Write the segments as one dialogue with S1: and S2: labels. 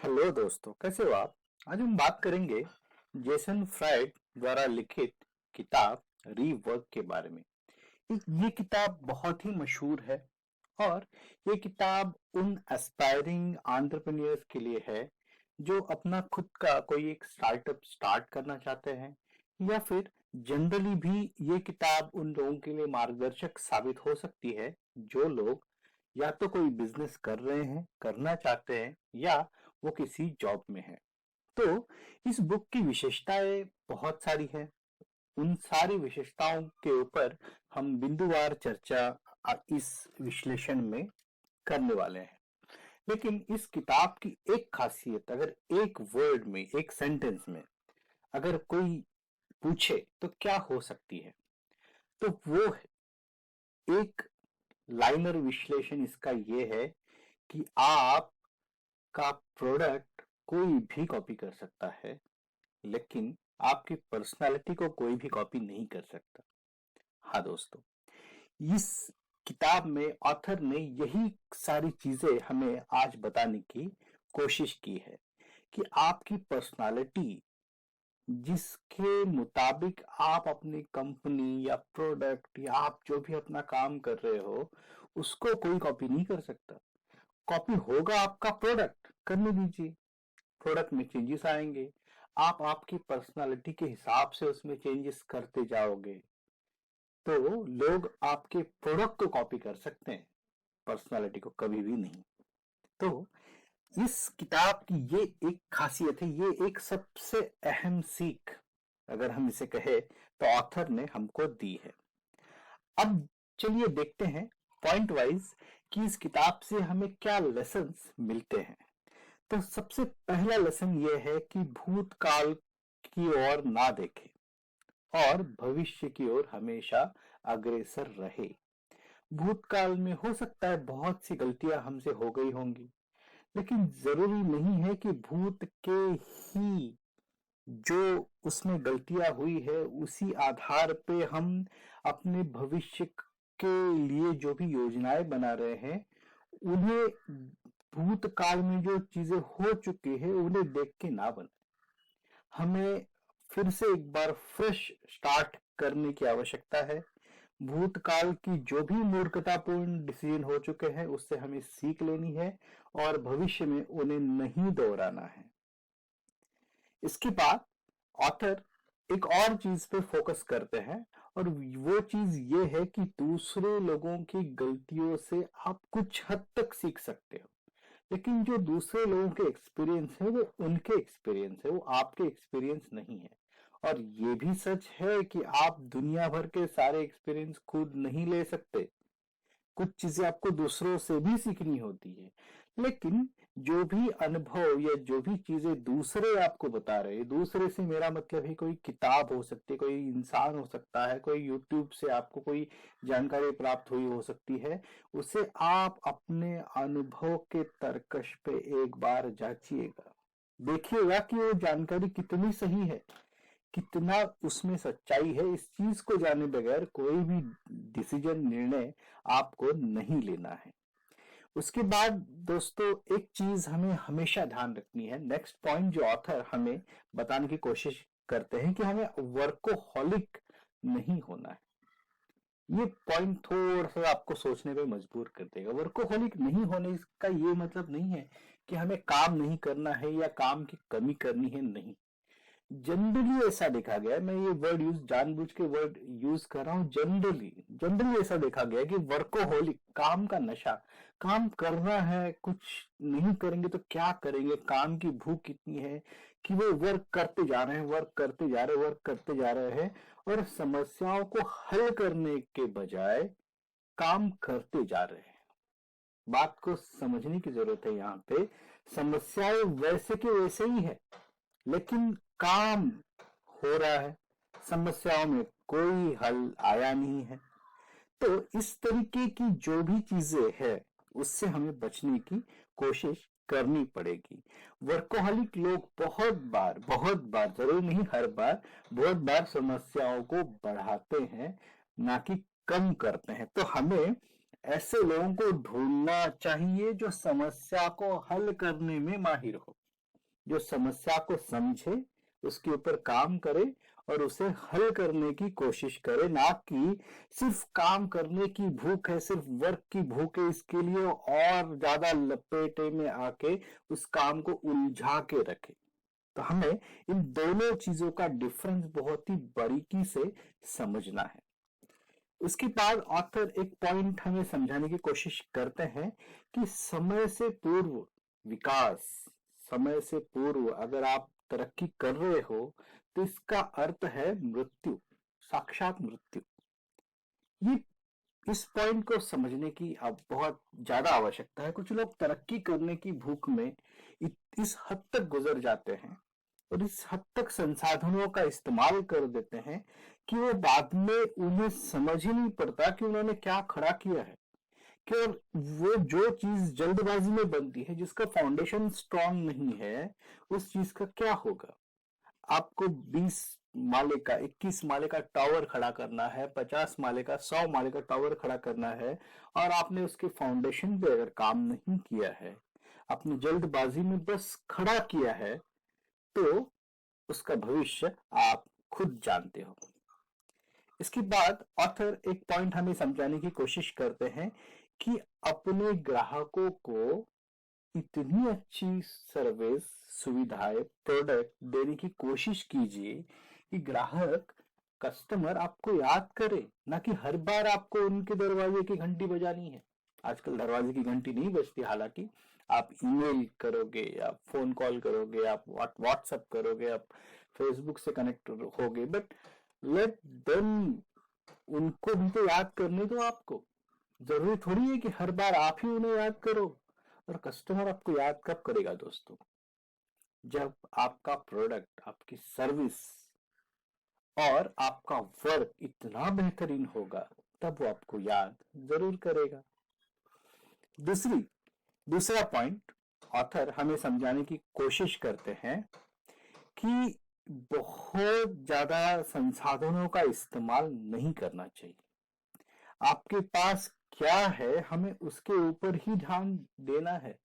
S1: Hello दोस्तों, कैसे हो आप? आज हम बात करेंगे जेसन फ्राइड द्वारा लिखित किताब रीवर्क के बारे में। ये किताब बहुत ही मशहूर है और ये किताब उन एस्पायरिंग एंटरप्रेन्योर्स के लिए है जो अपना खुद का कोई एक स्टार्टअप स्टार्ट करना चाहते हैं, या फिर जनरली भी ये किताब उन लोगों के लिए मार्गदर्शक साबित हो सकती है जो लोग या तो कोई बिजनेस कर रहे हैं, करना चाहते हैं, या वो किसी जॉब में है। तो इस बुक की विशेषताएं बहुत सारी हैं। उन सारी विशेषताओं के ऊपर हम बिंदुवार चर्चा इस विश्लेषण में करने वाले हैं। लेकिन इस किताब की एक खासियत, अगर एक वर्ड में, एक सेंटेंस में अगर कोई पूछे तो क्या हो सकती है, तो वो एक लाइनर विश्लेषण इसका ये है कि आप का प्रोडक्ट कोई भी कॉपी कर सकता है, लेकिन आपकी पर्सनालिटी को कोई भी कॉपी नहीं कर सकता। हाँ दोस्तों, इस किताब में ऑथर ने यही सारी चीजें हमें आज बताने की कोशिश की है कि आपकी पर्सनालिटी जिसके मुताबिक आप अपनी कंपनी या प्रोडक्ट या आप जो भी अपना काम कर रहे हो, उसको कोई कॉपी नहीं कर सकता। कॉपी होगा आपका प्रोडक्ट, करने दीजिए। प्रोडक्ट में चेंजेस आएंगे, आप आपकी पर्सनालिटी के हिसाब से उसमें चेंजेस करते जाओगे, तो लोग आपके प्रोडक्ट को कॉपी कर सकते हैं, पर्सनालिटी को कभी भी नहीं। तो इस किताब की ये एक खासियत है, ये एक सबसे अहम सीख अगर हम इसे कहे तो ऑथर ने हमको दी है। अब चलिए देखते हैं पॉइंट वाइज कि इस किताब से हमें क्या लेसन्स मिलते हैं। तो सबसे पहला लेसन यह है कि भूतकाल की ओर ना देखें और भविष्य की ओर हमेशा अग्रसर रहे। भूतकाल में हो सकता है बहुत सी गलतियां हमसे हो गई होंगी, लेकिन जरूरी नहीं है कि भूत के ही जो उसमें गलतियां हुई है उसी आधार पे हम अपने भविष्य के लिए जो भी योजनाएं बना रहे हैं, उन्हें भूतकाल में जो चीजें हो चुकी है उन्हें देख के ना बने। हमें फिर से एक बार फ्रेश स्टार्ट करने की आवश्यकता है। भूतकाल की जो भी मूर्खतापूर्ण डिसीजन हो चुके हैं उससे हमें सीख लेनी है और भविष्य में उन्हें नहीं दोहराना है। इसके बाद ऑथर एक और चीज पे फोकस करते हैं, और वो चीज ये है कि दूसरे लोगों की गलतियों से आप कुछ हद तक सीख सकते हो, लेकिन जो दूसरे लोगों के एक्सपीरियंस है वो उनके एक्सपीरियंस है, वो आपके एक्सपीरियंस नहीं है। और ये भी सच है कि आप दुनिया भर के सारे एक्सपीरियंस खुद नहीं ले सकते, कुछ चीजें आपको दूसरों से भी सीखनी होती है। लेकिन जो भी अनुभव या जो भी चीजें दूसरे आपको बता रहे हैं, दूसरे से मेरा मतलब है कोई किताब हो सकती है, कोई इंसान हो सकता है, कोई यूट्यूब से आपको कोई जानकारी प्राप्त हुई हो सकती है, उसे आप अपने अनुभव के तर्कश पे एक बार जांचिएगा। देखिएगा कि वो जानकारी कितनी सही है, कितना उसमें सच्चाई है। इस चीज को जाने बगैर कोई भी डिसीजन, निर्णय आपको नहीं लेना है। उसके बाद दोस्तों एक चीज हमें हमेशा ध्यान रखनी है, नेक्स्ट पॉइंट जो ऑथर हमें बताने की कोशिश करते हैं कि हमें वर्कोहॉलिक नहीं होना है। ये पॉइंट थोड़ा सा आपको सोचने पे मजबूर कर देगा। वर्कोहॉलिक नहीं होने का ये मतलब नहीं है कि हमें काम नहीं करना है या काम की कमी करनी है, नहीं। जनरली ऐसा देखा गया है, मैं ये वर्ड यूज जानबूझ के वर्ड यूज कर रहा हूँ, जनरली जनरली ऐसा देखा गया है कि वर्कोहोलिक, काम का नशा, काम करना है, कुछ नहीं करेंगे तो क्या करेंगे, काम की भूख इतनी है कि वो वर्क करते जा रहे हैं, वर्क करते जा रहे हैं, वर्क करते जा रहे हैं, और समस्याओं को हल करने के बजाय काम करते जा रहे हैं। बात को समझने की जरूरत है यहाँ पे। समस्याएं वैसे के वैसे ही है, लेकिन काम हो रहा है, समस्याओं में कोई हल आया नहीं है। तो इस तरीके की जो भी चीजें है उससे हमें बचने की कोशिश करनी पड़ेगी। वर्कोहॉलिक लोग बहुत बार, जरूर नहीं हर बार, बहुत बार समस्याओं को बढ़ाते हैं, ना कि कम करते हैं। तो हमें ऐसे लोगों को ढूंढना चाहिए जो समस्या को हल करने में माहिर हो। जो समस्या को समझे, उसके ऊपर काम करे और उसे हल करने की कोशिश करे, ना कि सिर्फ काम करने की भूख है, सिर्फ वर्क की भूख है, इसके लिए और ज्यादा लपेटे में आके उस काम को उलझा के रखे। तो हमें इन दोनों चीजों का डिफरेंस बहुत ही बारीकी से समझना है। उसके बाद ऑथर एक पॉइंट हमें समझाने की कोशिश करते हैं कि समय से पूर्व विकास, समय से पूर्व अगर आप तरक्की कर रहे हो तो इसका अर्थ है मृत्यु, साक्षात मृत्यु। ये इस पॉइंट को समझने की अब बहुत ज्यादा आवश्यकता है। कुछ लोग तरक्की करने की भूख में इस हद तक गुजर जाते हैं और इस हद तक संसाधनों का इस्तेमाल कर देते हैं कि वो बाद में उन्हें समझ ही नहीं पड़ता कि उन्होंने क्या खड़ा किया है। कि वो जो चीज जल्दबाजी में बनती है, जिसका फाउंडेशन स्ट्रांग नहीं है, उस चीज का क्या होगा। आपको 20 माले का, 21 माले का टावर खड़ा करना है, 50 माले का, 100 माले का टावर खड़ा करना है, और आपने उसके फाउंडेशन पे अगर काम नहीं किया है, आपने जल्दबाजी में बस खड़ा किया है, तो उसका भविष्य आप खुद जानते हो। इसके बाद ऑथर एक पॉइंट हमें समझाने की कोशिश करते हैं कि अपने ग्राहकों को इतनी अच्छी सर्विस, सुविधाएं, प्रोडक्ट देने की कोशिश कीजिए कि ग्राहक, कस्टमर आपको याद करे, ना कि हर बार आपको उनके दरवाजे की घंटी बजानी है। आजकल दरवाजे की घंटी नहीं बजती, हालांकि आप ईमेल करोगे, आप फोन कॉल करोगे, आप व्हाट्सएप करोगे, आप फेसबुक से कनेक्ट होगे, बट लेट देम, उनको भी तो याद करने दो आपको। जरूरी थोड़ी है कि हर बार आप ही उन्हें याद करो। और कस्टमर आपको याद कब करेगा दोस्तों? जब आपका प्रोडक्ट, आपकी सर्विस और आपका वर्क इतना बेहतरीन होगा, तब वो आपको याद जरूर करेगा। दूसरा पॉइंट ऑथर हमें समझाने की कोशिश करते हैं कि बहुत ज्यादा संसाधनों का इस्तेमाल नहीं करना चाहिए। आपके पास क्या है, हमें उसके ऊपर ही ध्यान देना है।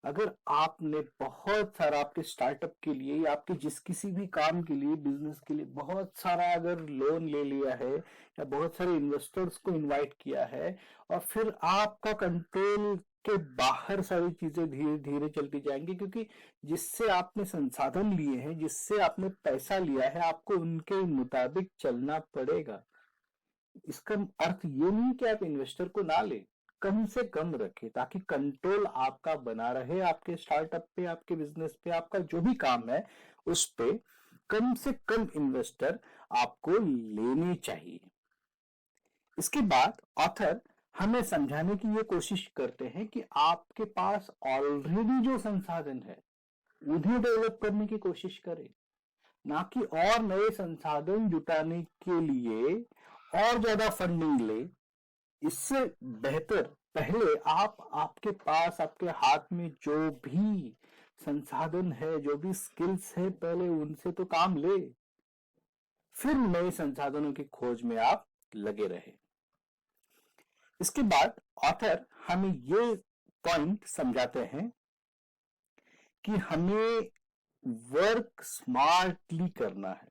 S1: अगर आपने बहुत सारा आपके स्टार्टअप के लिए या आपके जिस किसी भी काम के लिए, बिजनेस के लिए बहुत सारा अगर लोन ले लिया है या बहुत सारे इन्वेस्टर्स को इनवाइट किया है, और फिर आपका कंट्रोल के बाहर सारी चीजें धीरे धीरे चलती जाएंगी, क्योंकि जिससे आपने संसाधन लिए हैं, जिससे आपने पैसा लिया है, आपको उनके मुताबिक चलना पड़ेगा। इसका अर्थ ये नहीं कि आप इन्वेस्टर को ना ले, कम से कम रखें, ताकि कंट्रोल आपका बना रहे आपके स्टार्टअप पे, आपके बिजनेस पे, आपका जो भी काम है उस पे कम से कम इन्वेस्टर आपको लेने चाहिए। इसके बाद ऑथर हमें समझाने की ये कोशिश करते हैं कि आपके पास ऑलरेडी जो संसाधन है उन्हें डेवलप करने की कोशिश करें, ना कि और नए संसाधन जुटाने के लिए और ज्यादा फंडिंग ले। इससे बेहतर पहले आप, आपके पास, आपके हाथ में जो भी संसाधन है, जो भी स्किल्स है, पहले उनसे तो काम ले, फिर नए संसाधनों की खोज में आप लगे रहे। इसके बाद ऑथर हमें ये पॉइंट समझाते हैं कि हमें वर्क स्मार्टली करना है,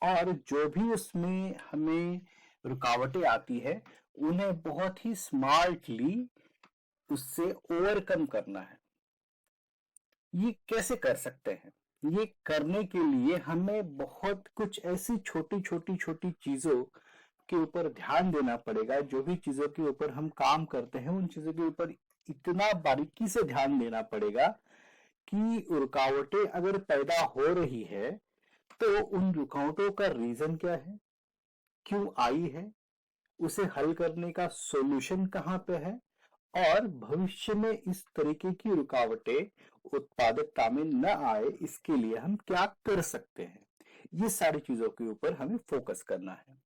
S1: और जो भी उसमें हमें रुकावटें आती है उन्हें बहुत ही स्मार्टली उससे ओवरकम करना है। ये कैसे कर सकते हैं? ये करने के लिए हमें बहुत कुछ ऐसी छोटी छोटी छोटी चीजों के ऊपर ध्यान देना पड़ेगा। जो भी चीजों के ऊपर हम काम करते हैं, उन चीजों के ऊपर इतना बारीकी से ध्यान देना पड़ेगा कि रुकावटें अगर पैदा हो रही है तो उन रुकावटों का रीजन क्या है, क्यों आई है, उसे हल करने का सॉल्यूशन कहाँ पे है, और भविष्य में इस तरीके की रुकावटें उत्पादकता में न आए, इसके लिए हम क्या कर सकते हैं। ये सारी चीजों के ऊपर हमें फोकस करना है।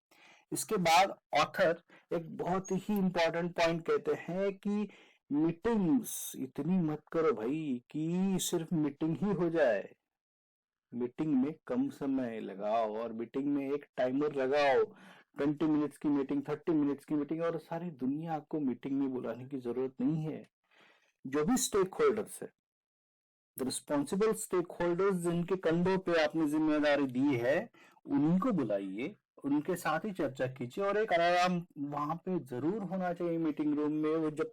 S1: इसके बाद ऑथर एक बहुत ही इंपॉर्टेंट पॉइंट कहते हैं कि मीटिंग्स इतनी मत करो भाई कि सिर्फ मीटिंग ही हो जाए। मीटिंग में कम समय लगाओ, और मीटिंग में एक टाइमर लगाओ, 20 मिनट्स की मीटिंग, 30 मिनट्स की मीटिंग, और सारी दुनिया को मीटिंग में बुलाने की जरूरत नहीं है। जो भी स्टेक होल्डर्स है, द रिस्पॉन्सिबल स्टेक होल्डर्स जिनके कंधों पे आपने जिम्मेदारी दी है, उन्हीं को बुलाइए, उनके साथ ही चर्चा कीजिए और एक अलार्म वहां पे जरूर होना चाहिए मीटिंग रूम में। वो जब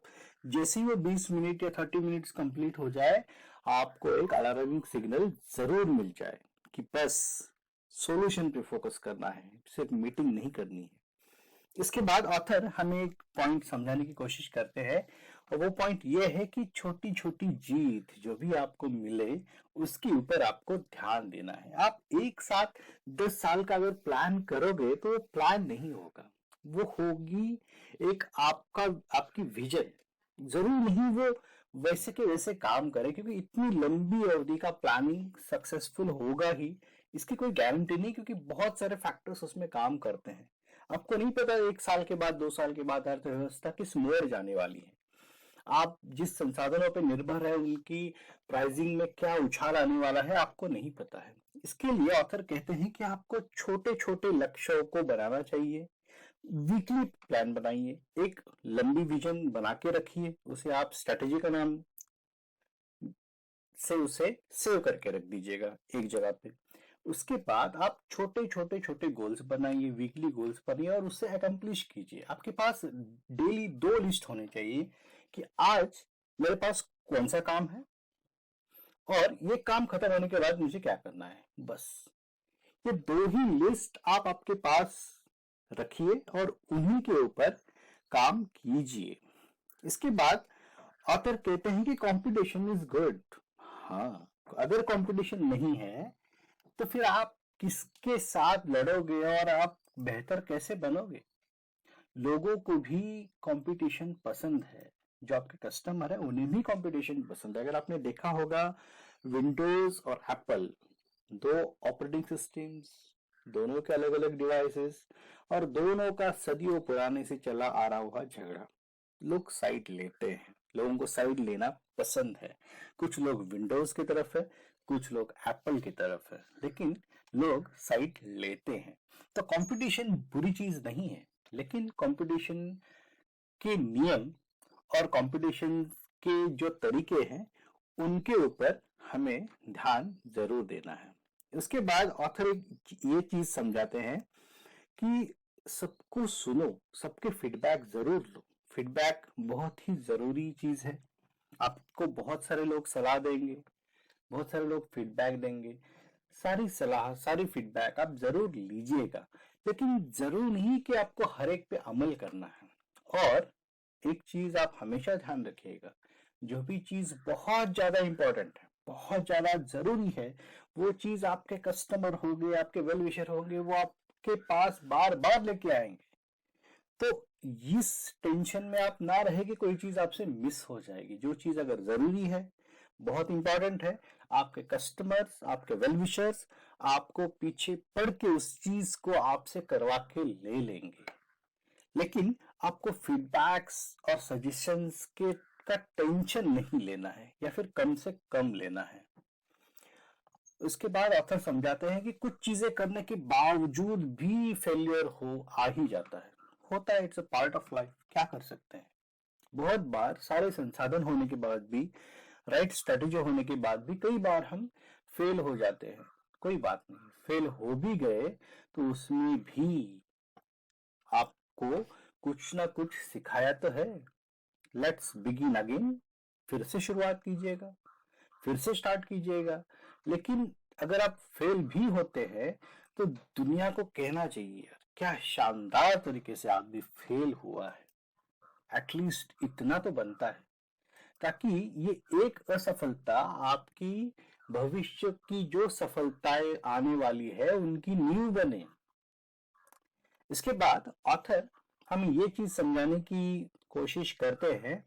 S1: जैसे ही वो 20 मिनट या 30 मिनट्स कंप्लीट हो जाए, आपको एक अलार्मिंग सिग्नल जरूर मिल जाए कि बस सॉल्यूशन पे फोकस करना है, सिर्फ मीटिंग नहीं करनी है। इसके बाद ऑथर हमें एक पॉइंट समझाने की कोशिश करते हैं और वो पॉइंट ये है कि छोटी छोटी जीत जो भी आपको मिले उसके ऊपर आपको ध्यान देना है। आप एक साथ 10 साल का अगर प्लान करोगे तो वो प्लान नहीं होगा, वो होगी एक आपकी विजन। जरूर नहीं वो वैसे के वैसे काम करे, क्योंकि इतनी लंबी अवधि का प्लानिंग सक्सेसफुल होगा ही इसकी कोई गारंटी नहीं, क्योंकि बहुत सारे फैक्टर्स उसमें काम करते हैं। आपको नहीं पता 1 साल के बाद 2 साल के बाद अर्थव्यवस्था किस मोड़ जाने वाली है। आप जिस संसाधनों पर निर्भर है उनकी प्राइसिंग में क्या उछाल आने वाला है आपको नहीं पता है। इसके लिए ऑथर कहते हैं कि आपको छोटे छोटे लक्ष्यों को बनाना चाहिए। वीकली प्लान बनाइए, एक लंबी विजन बना के रखिए, उसे आप स्ट्रेटेजी का नाम से उसे सेव करके रख दीजिएगा एक जगह पे। उसके बाद आप छोटे छोटे छोटे गोल्स बनाइए, वीकली गोल्स बनाइए और उससे अकम्प्लिश कीजिए। आपके पास डेली 2 लिस्ट होने चाहिए कि आज मेरे पास कौन सा काम है और ये काम खत्म होने के बाद मुझे क्या करना है। बस ये 2 ही लिस्ट आप आपके पास रखिए और उन्हीं के ऊपर काम कीजिए। इसके बाद ऑथर कहते हैं कि कंपटीशन इज गुड। हाँ, अगर कंपटीशन नहीं है तो फिर आप किसके साथ लड़ोगे और आप बेहतर कैसे बनोगे। लोगों को भी कंपटीशन पसंद है, जो आपके कस्टमर है उन्हें भी कंपटीशन पसंद है। अगर आपने देखा होगा, विंडोज और एप्पल, 2 ऑपरेटिंग सिस्टम्स, दोनों के अलग अलग डिवाइसेस और दोनों का सदियों पुराने से चला आ रहा हुआ झगड़ा। लोग साइड लेते हैं, लोगों को साइड लेना पसंद है। कुछ लोग विंडोज की तरफ है, कुछ लोग एप्पल की तरफ है, लेकिन लोग साइड लेते हैं। तो कंपटीशन बुरी चीज नहीं है, लेकिन कंपटीशन के नियम और कंपटीशन के जो तरीके हैं उनके ऊपर हमें ध्यान जरूर देना है। उसके बाद ऑथर ये चीज समझाते हैं कि सबको सुनो, सबके फीडबैक जरूर लो। फीडबैक बहुत ही जरूरी चीज है। आपको बहुत सारे लोग सलाह देंगे, बहुत सारे लोग फीडबैक देंगे। सारी सलाह, सारी फीडबैक आप जरूर लीजिएगा, लेकिन जरूर नहीं कि आपको हर एक पे अमल करना है। और एक चीज आप हमेशा ध्यान रखिएगा, जो भी चीज बहुत ज्यादा इंपॉर्टेंट है, बहुत ज्यादा जरूरी है, वो चीज आपके कस्टमर होंगे, आपके वेल विशर होंगे, वो आपके पास बार बार लेके आएंगे। तो इस टेंशन में आप ना रहे कि कोई चीज आपसे मिस हो जाएगी। जो चीज अगर जरूरी है, बहुत इंपॉर्टेंट है, आपके कस्टमर्स, आपके वेल विशर्स आपको पीछे पड़ के उस चीज को आपसे करवा के ले लेंगे। लेकिन आपको फीडबैक्स और सजेशंस के का टेंशन नहीं लेना है, या फिर कम से कम लेना है। उसके बाद ऑथर समझाते हैं कि कुछ चीजें करने के बावजूद भी फेलियर आ ही जाता है, होता है, it's a part of life. क्या कर सकते हैं, बहुत बार सारे संसाधन होने के बाद भी, राइट स्ट्रेटेजी होने के बाद भी कई बार हम फेल हो जाते हैं। कोई बात नहीं, फेल हो भी गए तो उसमें भी आपको कुछ ना कुछ सिखाया तो है। लेट्स बिगिन अगेन, फिर से शुरुआत कीजिएगा, फिर से स्टार्ट कीजिएगा। लेकिन अगर आप फेल भी होते हैं तो दुनिया को कहना चाहिए, यार क्या शानदार तरीके से आदमी फेल हुआ है, एटलीस्ट इतना तो बनता है, ताकि ये एक असफलता आपकी भविष्य की जो सफलताएं आने वाली है उनकी नींव बने। इसके बाद ऑथर हमें ये चीज समझाने की कोशिश करते हैं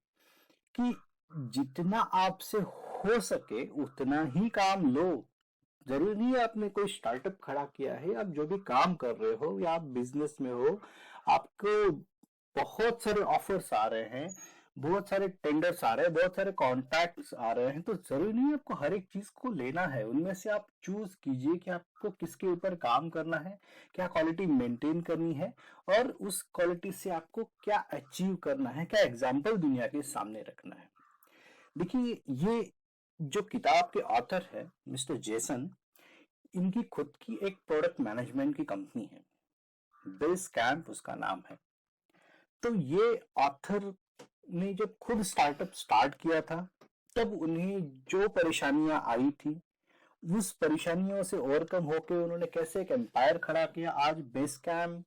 S1: कि जितना आपसे हो सके उतना ही काम लो। जरूरी नहीं है आपने कोई स्टार्टअप खड़ा किया है, आप जो भी काम कर रहे हो या आप बिजनेस में हो, आपको बहुत सारे ऑफर्स आ रहे हैं, बहुत सारे टेंडर्स आ रहे हैं, बहुत सारे कॉन्ट्रैक्ट्स आ रहे हैं, तो जरूरी नहीं है आपको हर एक चीज को लेना है। उनमें से आप चूज कीजिए कि आपको किसके ऊपर काम करना है, क्या क्वालिटी मेंटेन करनी है और उस क्वालिटी से आपको क्या अचीव करना है, क्या एग्जाम्पल दुनिया के सामने रखना है। देखिए, ये जो किताब के ऑथर है मिस्टर जेसन, इनकी खुद की एक प्रोडक्ट मैनेजमेंट की कंपनी है, बेस कैंप उसका नाम है। तो ये ऑथर ने जब खुद स्टार्टअप स्टार्ट किया था, तब उन्हें जो परेशानियां आई थी, उस परेशानियों से ओवरकम होकर उन्होंने कैसे एक एम्पायर खड़ा किया। आज बेस कैंप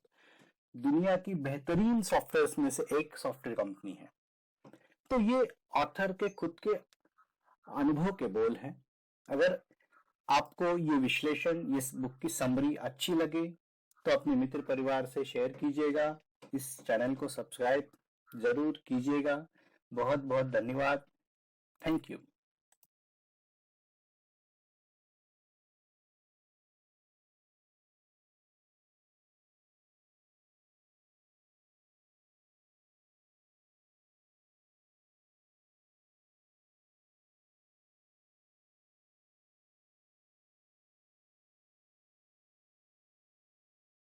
S1: दुनिया की बेहतरीन सॉफ्टवेयर में से एक सॉफ्टवेयर कंपनी है। तो ये ऑथर के खुद के अनुभव के बोल हैं। अगर आपको ये विश्लेषण, ये बुक की समरी अच्छी लगे तो अपने मित्र परिवार से शेयर कीजिएगा। इस चैनल को सब्सक्राइब जरूर कीजिएगा। बहुत बहुत धन्यवाद। Thank you.